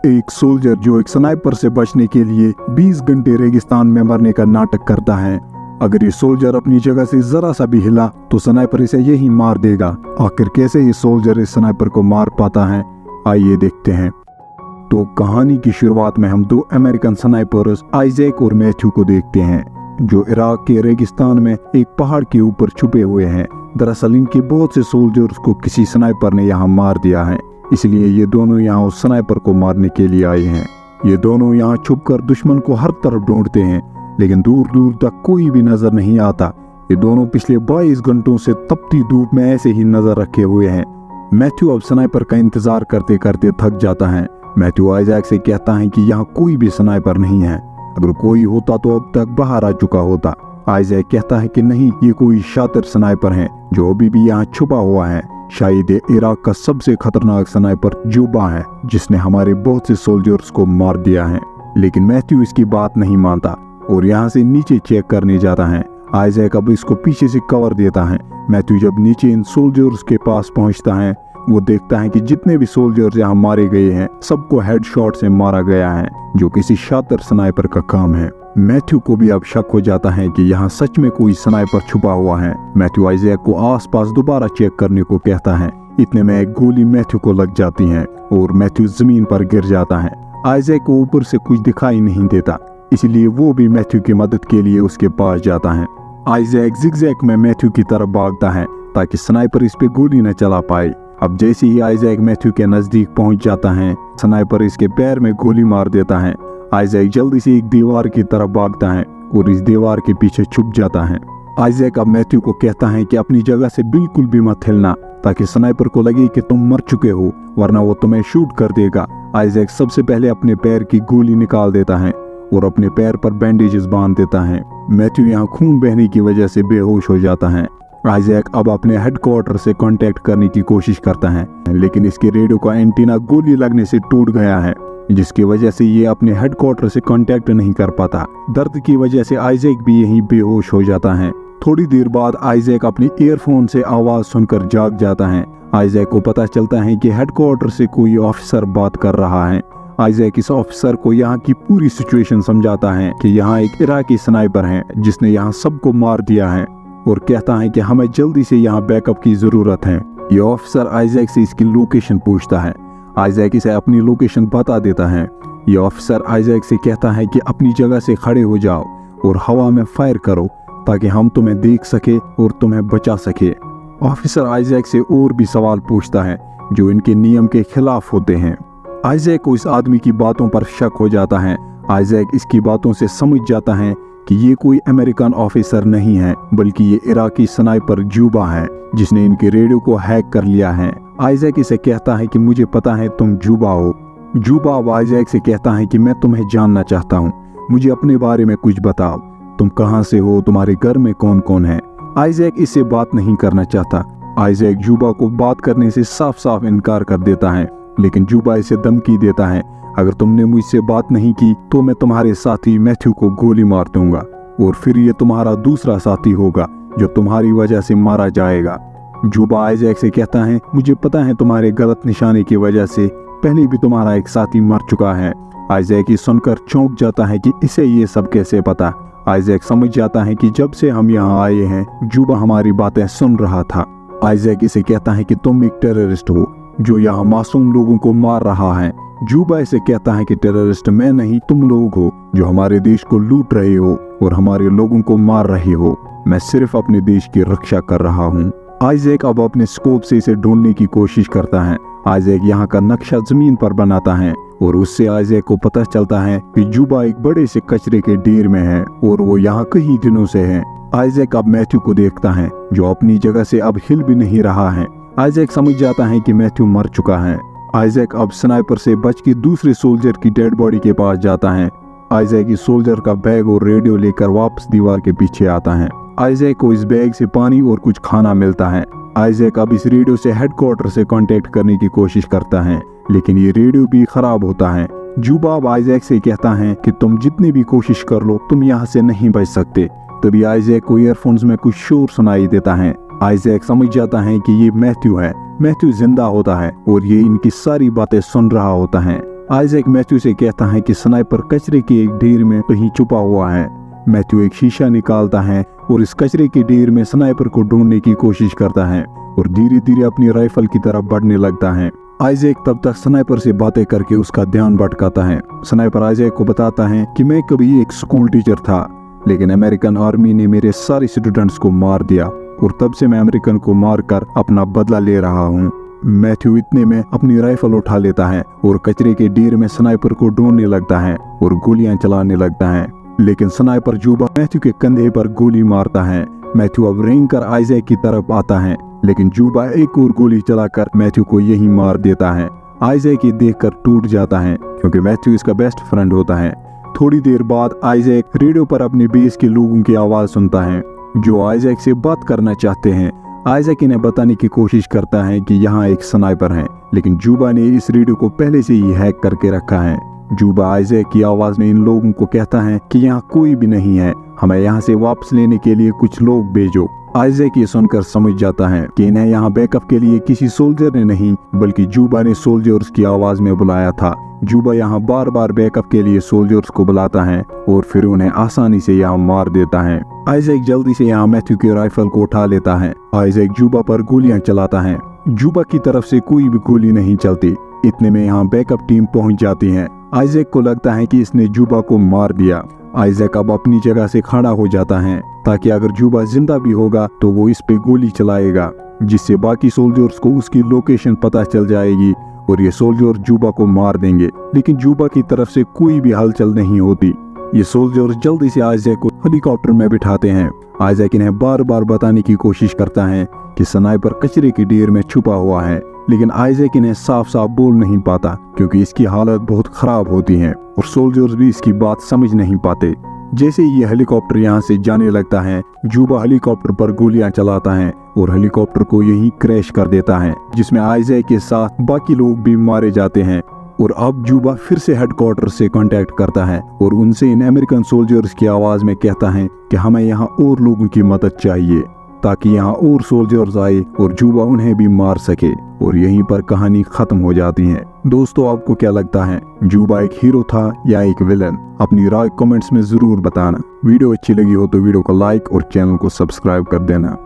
एक सोल्जर जो एक स्नाइपर से बचने के लिए 20 घंटे रेगिस्तान में मरने का नाटक करता है। अगर ये सोल्जर अपनी जगह से जरा सा भी हिला तो स्नाइपर इसे यही मार देगा। आखिर कैसे ये सोल्जर इस स्नाइपर को मार पाता है, आइए देखते हैं। तो कहानी की शुरुआत में हम दो अमेरिकन स्नाइपर्स आइजैक और मैथ्यू को देखते हैं, जो इराक के रेगिस्तान में एक पहाड़ के ऊपर छुपे हुए हैं। दरअसल इनके बहुत से सोल्जर्स को किसी स्नाइपर ने यहाँ मार दिया है, इसलिए ये दोनों यहाँ उस स्नाइपर को मारने के लिए आए हैं। ये दोनों यहाँ छुपकर दुश्मन को हर तरफ ढूंढते हैं, लेकिन दूर दूर तक कोई भी नजर नहीं आता। ये दोनों पिछले 22 घंटों से तपती धूप में ऐसे ही नजर रखे हुए हैं। मैथ्यू अब स्नाइपर का इंतजार करते करते थक जाता है। मैथ्यू आइजैक से कहता है कि यहाँ कोई भी स्नाइपर नहीं है, अगर कोई होता तो अब तक बाहर आ चुका होता। आइजैक कहता है कि नहीं, ये कोई शातिर स्नाइपर है जो अभी भी यहाँ छुपा हुआ है। शायद ये इराक का सबसे खतरनाक स्नाइपर जुबा है, जिसने हमारे बहुत से सोल्जर्स को मार दिया है। लेकिन मैथ्यू इसकी बात नहीं मानता और यहाँ से नीचे चेक करने जाता है। आइजैक अब इसको पीछे से कवर देता है। मैथ्यू जब नीचे इन सोल्जर्स के पास पहुँचता है, वो देखता है कि जितने भी सोल्जर्स यहाँ मारे गए हैं सबको हेडशॉट से मारा गया है, जो किसी शातिर स्नाइपर का काम है। मैथ्यू को भी अब शक हो जाता है कि यहाँ सच में कोई स्नाइपर छुपा हुआ है। मैथ्यू आइजैक को आसपास दोबारा चेक करने को कहता है। इतने में एक गोली मैथ्यू को लग जाती है और मैथ्यू जमीन पर गिर जाता है। आइजैक को ऊपर से कुछ दिखाई नहीं देता, इसलिए वो भी मैथ्यू की मदद के लिए उसके पास जाता है। आइजैक जिगजैग में मैथ्यू की तरफ भागता है ताकि स्नाइपर इस पे गोली न चला पाए। अब जैसे ही आइजैक मैथ्यू के नजदीक पहुंच जाता है, स्नाइपर इसके पैर में गोली मार देता है। आइजैक जल्दी से एक दीवार की तरफ भागता है और इस दीवार के पीछे छुप जाता है। आइजैक अब मैथ्यू को कहता है कि अपनी जगह से बिल्कुल भी मत हिलना, ताकि स्नाइपर को लगे कि तुम मर चुके हो, वरना वो तुम्हें शूट कर देगा। आइजैक सबसे पहले अपने पैर की गोली निकाल देता है और अपने पैर पर बैंडेजेस बांध देता है। मैथ्यू यहाँ खून बहने की वजह से बेहोश हो जाता है। आइजैक अब अपने हेडक्वार्टर से कांटेक्ट करने की कोशिश करता है, लेकिन इसके रेडियो का एंटीना गोली लगने से टूट गया है, जिसकी वजह से ये अपने हेडक्वार्टर से कांटेक्ट नहीं कर पाता। दर्द की वजह से आइजैक भी यहीं बेहोश हो जाता है। थोड़ी देर बाद आइजैक अपने ईयरफोन से आवाज सुनकर जाग जाता है। आइजैक को पता चलता है कि हेडक्वार्टर से कोई ऑफिसर बात कर रहा है। आइजैक इस ऑफिसर को यहाँ की पूरी सिचुएशन समझाता है कि यहाँ एक इराकी स्नाइपर है जिसने यहाँ सबको मार दिया है, और कहता है कि हमें जल्दी से यहाँ बैकअप की जरूरत है। ये ऑफिसर आइजैक से इसकी लोकेशन पूछता है। आइजैक इसे अपनी लोकेशन बता देता है। ये ऑफिसर आइजैक से कहता है कि अपनी जगह से खड़े हो जाओ और हवा में फायर करो, ताकि हम तुम्हें देख सके और तुम्हें बचा सके। ऑफिसर आइजैक से और भी सवाल पूछता है जो इनके नियम के खिलाफ होते हैं। आइजैक को इस आदमी की बातों पर शक हो जाता है। आइजैक इसकी बातों से समझ जाता है कि ये कोई अमेरिकन ऑफिसर नहीं है, बल्कि ये इराकी स्नाइपर जुबा है, जिसने इनके रेडियो को हैक कर लिया है। आइजैक इसे कहता है कि मुझे पता है तुम जुबा हो। जुबा अब आइजैक से कहता है कि मैं तुम्हें जानना चाहता हूँ, मुझे अपने बारे में कुछ बताओ, तुम कहाँ से हो, तुम्हारे घर में कौन कौन है। आइजैक इससे बात नहीं करना चाहता। आइजैक जुबा को बात करने से साफ साफ इनकार कर देता है, लेकिन जुबा इसे धमकी देता है, अगर तुमने मुझसे बात नहीं की तो मैं तुम्हारे साथी मैथ्यू को गोली मार दूंगा, और फिर ये तुम्हारा दूसरा साथी होगा जो तुम्हारी वजह से मारा जाएगा। जुबा आइजैक से कहता है, मुझे पता है तुम्हारे गलत निशाने की वजह से पहले भी तुम्हारा एक साथी मर चुका है। आइजैक ये सुनकर चौंक जाता है कि इसे ये सब कैसे पता। आइजैक समझ जाता है कि जब से हम यहाँ आए हैं जुबा हमारी बातें सुन रहा था। आइजैक इसे कहता है कि तुम एक टेररिस्ट हो जो यहाँ मासूम लोगों को मार रहा है। जुबा इसे कहता है कि टेररिस्ट मैं नहीं, तुम लोग हो जो हमारे देश को लूट रहे हो और हमारे लोगों को मार रहे हो। मैं सिर्फ अपने देश की रक्षा कर रहा हूँ। आइजैक अब अपने स्कोप से इसे ढूंढने की कोशिश करता है। आइजैक यहाँ का नक्शा जमीन पर बनाता है और उससे आइजैक को पता चलता है कि जुबा एक बड़े से कचरे के ढेर में है और वो यहाँ कई दिनों से है। आइजैक अब मैथ्यू को देखता है जो अपनी जगह से अब हिल भी नहीं रहा है। आइजैक समझ जाता है कि मैथ्यू मर चुका है। आइजैक अब स्नाइपर से बच के दूसरे सोल्जर की डेड बॉडी के पास जाता है। आइजैक इस सोल्जर का बैग और रेडियो लेकर वापस दीवार के पीछे आता है। आइजैक को इस बैग से पानी और कुछ खाना मिलता है। आइजैक अब इस रेडियो से हेडक्वार्टर से कांटेक्ट करने की कोशिश करता है, लेकिन ये रेडियो भी खराब होता है। जुबा अब आइजैक से कहता है कि तुम जितनी भी कोशिश कर लो तुम यहाँ से नहीं बच सकते। तभी आइजैक को ईयरफोन्स में कुछ शोर सुनाई देता है। आइजैक समझ जाता है कि ये मैथ्यू है। मैथ्यू जिंदा होता है और ये इनकी सारी बातें सुन रहा होता है। आइजैक मैथ्यू से कहता है कि स्नाइपर कचरे के एक ढेर में कहीं छुपा हुआ है। मैथ्यू एक शीशा निकालता है और इस कचरे के ढेर में स्नाइपर को ढूंढने की कोशिश करता है और धीरे धीरे अपनी राइफल की तरफ बढ़ने लगता है। आइजैक तब तक स्नाइपर से बातें करके उसका ध्यान भटकाता है। स्नाइपर आइजैक को बताता है कि मैं कभी एक स्कूल टीचर था, लेकिन अमेरिकन आर्मी ने मेरे सारे स्टूडेंट्स को मार दिया और तब से मैं अमेरिकन को मारकर अपना बदला ले रहा हूँ। मैथ्यू इतने में अपनी राइफल उठा लेता है और कचरे के ढेर में स्नाइपर को ढूंढने लगता है और गोलियां चलाने लगता है, लेकिन स्नाइपर जुबा मैथ्यू के कंधे पर गोली मारता है। मैथ्यू अब रेंग कर आइजैक की तरफ आता है, लेकिन जुबा एक और गोली चलाकर मैथ्यू को यही मार देता है। आइजैक ये देखकर टूट जाता है क्योंकि मैथ्यू इसका बेस्ट फ्रेंड होता है। थोड़ी देर बाद आइजैक रेडियो पर अपने बेस के लोगों की आवाज सुनता है जो आइजैक से बात करना चाहते हैं। आइजैक इन्हें बताने की कोशिश करता है कि यहाँ एक स्नाइपर है, लेकिन जुबा ने इस रेडियो को पहले से ही हैक करके रखा है। जुबा आइजैक की आवाज में इन लोगों को कहता है कि यहाँ कोई भी नहीं है, हमें यहाँ से वापस लेने के लिए कुछ लोग भेजो। आइजैक ये सुनकर समझ जाता है कि इन्हें यहाँ बैकअप के लिए किसी सोल्जर ने नहीं बल्कि जुबा ने सोल्जर्स की आवाज में बुलाया था। जुबा यहाँ बार बार बैकअप के लिए सोल्जर्स को बुलाता है और फिर उन्हें आसानी से यहाँ मार देता है। आइजैक जल्दी से यहाँ मैथ्यू की राइफल को उठा लेता है। आइजैक जुबा पर गोलियां चलाता है। जुबा की तरफ से कोई भी गोली नहीं चलती। इतने में यहाँ बैकअप टीम पहुंच जाती है। आइजैक को लगता है कि इसने जुबा को मार दिया। आइजैक अब अपनी जगह से खड़ा हो जाता है ताकि अगर जुबा जिंदा भी होगा तो वो इस पे गोली चलाएगा, जिससे बाकी सोल्जर्स को उसकी लोकेशन पता चल जाएगी और ये सोल्जर जुबा को मार देंगे। लेकिन जुबा की तरफ से कोई भी हलचल नहीं होती। ये सोल्जर जल्दी से आइजैक को हेलीकॉप्टर में बिठाते हैं। आइजैक इन्हें बार बार बताने की कोशिश करता है कि स्नाइपर कचरे की ढेर में छुपा हुआ है, लेकिन आइजैक इन्हें साफ साफ बोल नहीं पाता क्योंकि इसकी हालत बहुत खराब होती है और सोल्जर्स भी इसकी बात समझ नहीं पाते। जैसे ही ये हेलीकॉप्टर यहाँ से जाने लगता है, जुबा हेलीकॉप्टर पर गोलियां चलाता है और हेलीकॉप्टर को यहीं क्रैश कर देता है, जिसमें आइजैक के साथ बाकी लोग भी मारे जाते हैं। और अब जुबा फिर से हेडक्वार्टर से कांटेक्ट करता है और उनसे इन अमेरिकन सोल्जर्स की आवाज में कहता है कि हमें यहाँ और लोगों की मदद चाहिए ताकि यहाँ और सोल्जर्स आए और जुबा उन्हें भी मार सके। और यहीं पर कहानी खत्म हो जाती है। दोस्तों, आपको क्या लगता है, जुबा एक हीरो था या एक विलन? अपनी राय कमेंट्स में जरूर बताना। वीडियो अच्छी लगी हो तो वीडियो को लाइक और चैनल को सब्सक्राइब कर देना।